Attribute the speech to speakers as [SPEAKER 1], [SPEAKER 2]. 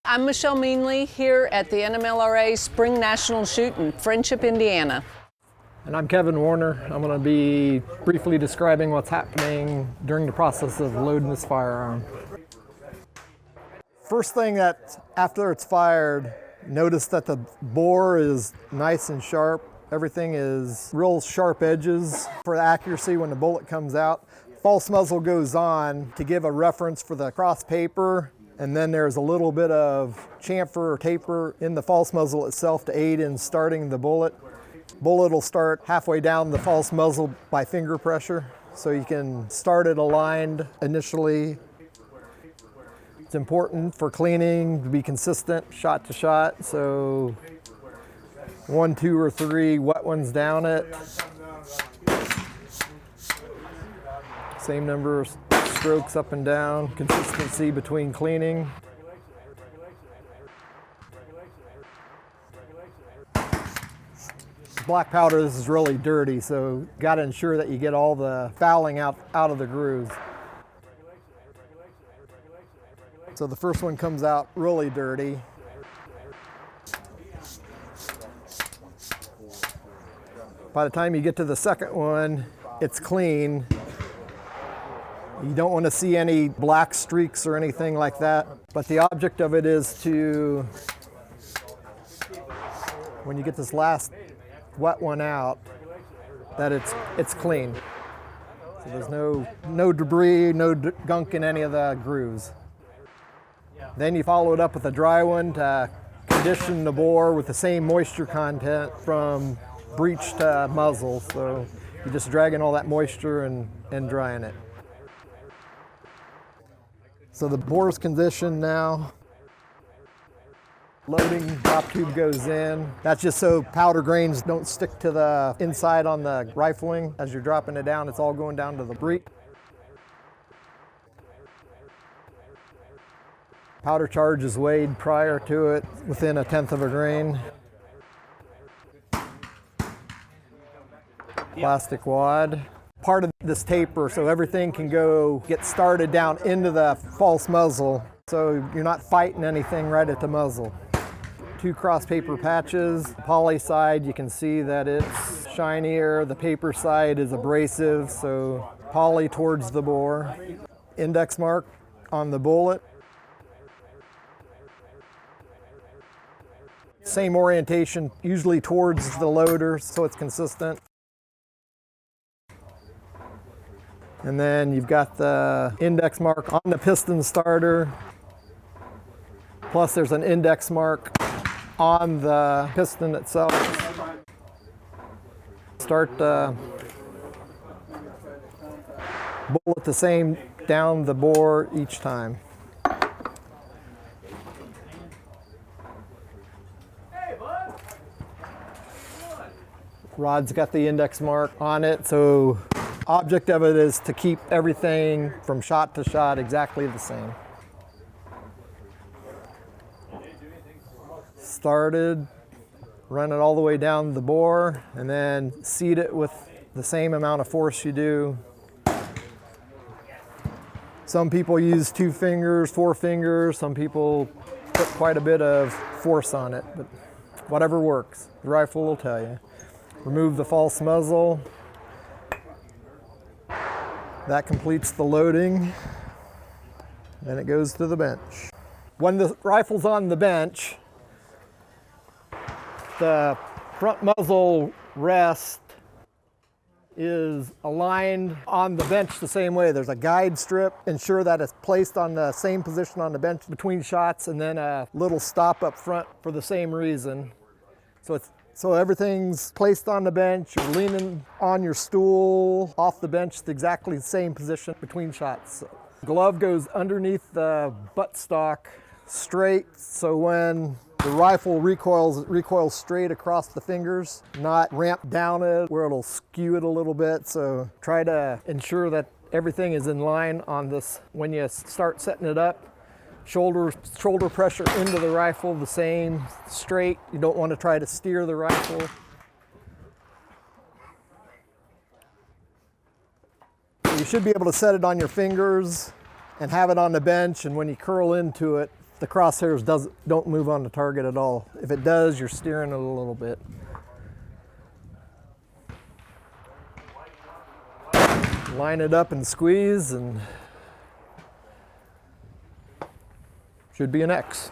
[SPEAKER 1] I'm Michelle Meanley here at the NMLRA Spring National Shoot in Friendship, Indiana.
[SPEAKER 2] And I'm Kevin Warner. I'm going to be briefly describing what's happening during the process of loading this firearm. First thing that after it's fired, notice that the bore is nice and sharp. Everything is real sharp edges for the accuracy when the bullet comes out. False muzzle goes on to give a reference for the cross paper, and then there's a little bit of chamfer or taper in the false muzzle itself to aid in starting the bullet. Bullet will start halfway down the false muzzle by finger pressure, so you can start it aligned initially. It's important for cleaning to be consistent shot to shot, so 1, 2, or 3 wet ones down it. Same number of strokes up and down, consistency between cleaning. Black powder, this is really dirty, so you got to ensure that you get all the fouling out of the grooves. So the first one comes out really dirty. By the time you get to the second one, it's clean. You don't want to see any black streaks or anything like that. But the object of it is to, when you get this last wet one out, that it's clean. So there's no debris, no gunk in any of the grooves. Then you follow it up with a dry one to condition the bore with the same moisture content from breech to muzzle. So you're just dragging all that moisture and drying it. So the bore's conditioned now. Loading drop tube goes in. That's just so powder grains don't stick to the inside on the rifling. As you're dropping it down, it's all going down to the breech. Powder charge is weighed prior to it within 1/10 of a grain. Plastic wad. Part of this taper so everything can get started down into the false muzzle, so you're not fighting anything right at the muzzle. 2 cross paper patches. The poly side, you can see that it's shinier. The paper side is abrasive, so poly towards the bore. Index mark on the bullet. Same orientation, usually towards the loader, so it's consistent. And then you've got the index mark on the piston starter. Plus there's an index mark on the piston itself. Start the bullet the same down the bore each time. Rod's got the index mark on it, so object of it is to keep everything from shot to shot exactly the same. Started, run it all the way down the bore, and then seat it with the same amount of force you do. Some people use 2 fingers, 4 fingers. Some people put quite a bit of force on it, but whatever works. The rifle will tell you. Remove the false muzzle. That completes the loading. Then it goes to the bench. When the rifle's on the bench, the front muzzle rest is aligned on the bench the same way. There's a guide strip. Ensure that it's placed on the same position on the bench between shots, and then a little stop up front for the same reason. So everything's placed on the bench. You're leaning on your stool off the bench, it's exactly the same position between shots. Glove goes underneath the buttstock straight, so when the rifle recoils, it recoils straight across the fingers, not ramp down it where it'll skew it a little bit. So try to ensure that everything is in line on this when you start setting it up. Shoulder pressure into the rifle the same, straight. You don't want to try to steer the rifle. You should be able to set it on your fingers and have it on the bench, and when you curl into it, the crosshairs don't move on the target at all. If it does, you're steering it a little bit. Line it up and squeeze, and should be an X.